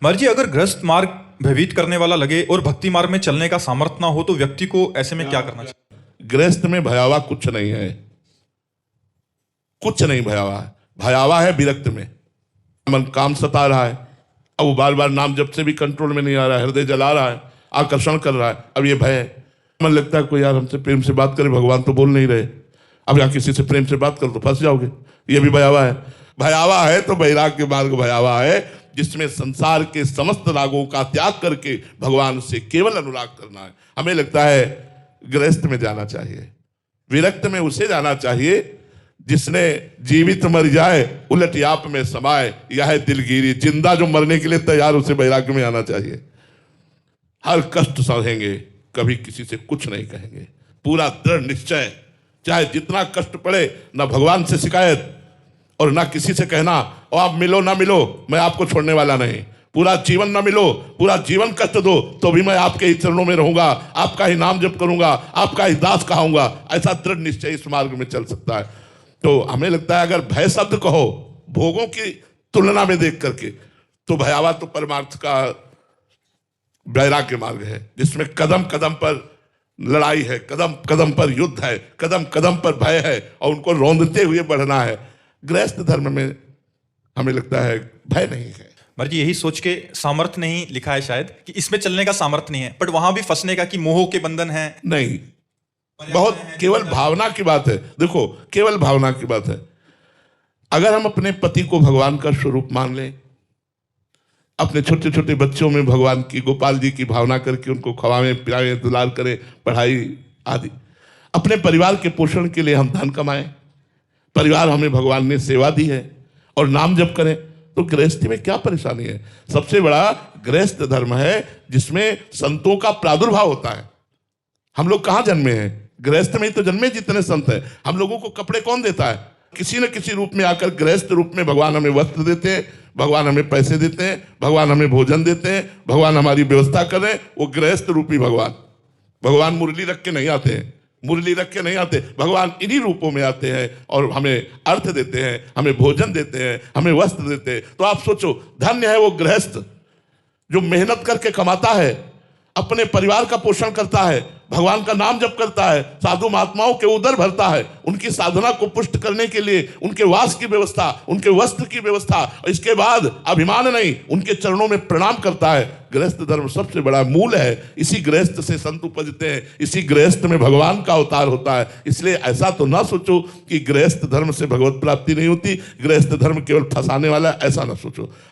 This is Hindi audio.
महाराज जी, अगर गृहस्थ मार्ग भयभीत करने वाला लगे और भक्ति मार्ग में चलने का सामर्थ्य ना हो तो व्यक्ति को ऐसे में क्या करना चाहिए? गृहस्थ में भयावा कुछ नहीं है, कुछ नहीं भयावा है। भयावा है विरक्त में। मन काम सता रहा है, अब वो बार बार नाम जब से भी कंट्रोल में नहीं आ रहा है, हृदय जला रहा है, आकर्षण कर रहा है, अब ये भय है। मन लगता है कोई यार हमसे प्रेम से बात करे, भगवान तो बोल नहीं रहे, अब यहाँ किसी से प्रेम से बात करो तो फंस जाओगे, ये भी भयावा है। भयावा है तो वैराग्य मार्ग भयावा है, जिसमें संसार के समस्त रागों का त्याग करके भगवान से केवल अनुराग करना है। हमें लगता है गृहस्थ में जाना चाहिए, विरक्त में उसे जाना चाहिए जिसने जीवित मर जाए उलट याप में समाए, यह है दिलगिरी। जिंदा जो मरने के लिए तैयार, उसे वैराग्य में आना चाहिए। हर कष्ट सहेंगे, कभी किसी से कुछ नहीं कहेंगे, पूरा दृढ़ निश्चय, चाहे जितना कष्ट पड़े, ना भगवान से शिकायत और ना किसी से कहना और आप मिलो ना मिलो, मैं आपको छोड़ने वाला नहीं। पूरा जीवन ना मिलो, पूरा जीवन कष्ट दो तो भी मैं आपके ही चरणों में रहूंगा, आपका ही नाम जप करूंगा, आपका ही दास कहूंगा। ऐसा दृढ़ निश्चय इस मार्ग में चल सकता है। तो हमें लगता है अगर भय शब्द कहो भोगों की तुलना में देख करके, तो भयावा तो परमार्थ का वैराग्य मार्ग है, जिसमें कदम कदम पर लड़ाई है, कदम कदम पर युद्ध है, कदम कदम पर भय है और उनको रौंदते हुए बढ़ना है। गृहस्थ धर्म में हमें लगता है भय नहीं है। महाराज जी, यही सोच के सामर्थ्य नहीं लिखा है शायद कि इसमें चलने का सामर्थ्य नहीं है, बट वहां भी फंसने का कि मोह के बंधन है। नहीं, बहुत केवल भावना की बात है। देखो, केवल भावना की बात है। अगर हम अपने पति को भगवान का स्वरूप मान लें, अपने छोटे छोटे बच्चों में भगवान की, गोपाल जी की भावना करके उनको खवाएं पिलाएं, दुलार करें, पढ़ाई आदि, अपने परिवार के पोषण के लिए हम धन कमाएं, परिवार हमें भगवान ने सेवा दी है और नाम जप करें, तो गृहस्थी में क्या परेशानी है? सबसे बड़ा गृहस्थ धर्म है जिसमें संतों का प्रादुर्भाव होता है। हम लोग कहाँ जन्मे हैं? गृहस्थ में ही तो जन्मे जितने संत हैं। हम लोगों को कपड़े कौन देता है? किसी न किसी रूप में आकर गृहस्थ रूप में भगवान हमें वस्त्र देते हैं, भगवान हमें पैसे देते हैं, भगवान हमें भोजन देते हैं, भगवान हमारी व्यवस्था कर रहे हैं। वो गृहस्थ रूपी भगवान मुरली रख के नहीं आते हैं, मुरली रख के नहीं आते, भगवान इन्हीं रूपों में आते हैं और हमें अर्थ देते हैं, हमें भोजन देते हैं, हमें वस्त्र देते हैं। तो आप सोचो, धन्य है वो गृहस्थ जो मेहनत करके कमाता है, अपने परिवार का पोषण करता है, भगवान का नाम जप करता है, साधु महात्माओं के उदर भरता है, उनकी साधना को पुष्ट करने के लिए उनके वास की व्यवस्था, उनके वस्त्र की व्यवस्था, और इसके बाद अभिमान नहीं, उनके चरणों में प्रणाम करता है। गृहस्थ धर्म सबसे बड़ा मूल है। इसी गृहस्थ से संत उपजते हैं, इसी गृहस्थ में भगवान का अवतार होता है। इसलिए ऐसा तो ना सोचो कि गृहस्थ धर्म से भगवत प्राप्ति नहीं होती, गृहस्थ धर्म केवल फंसाने वाला है, ऐसा ना सोचो।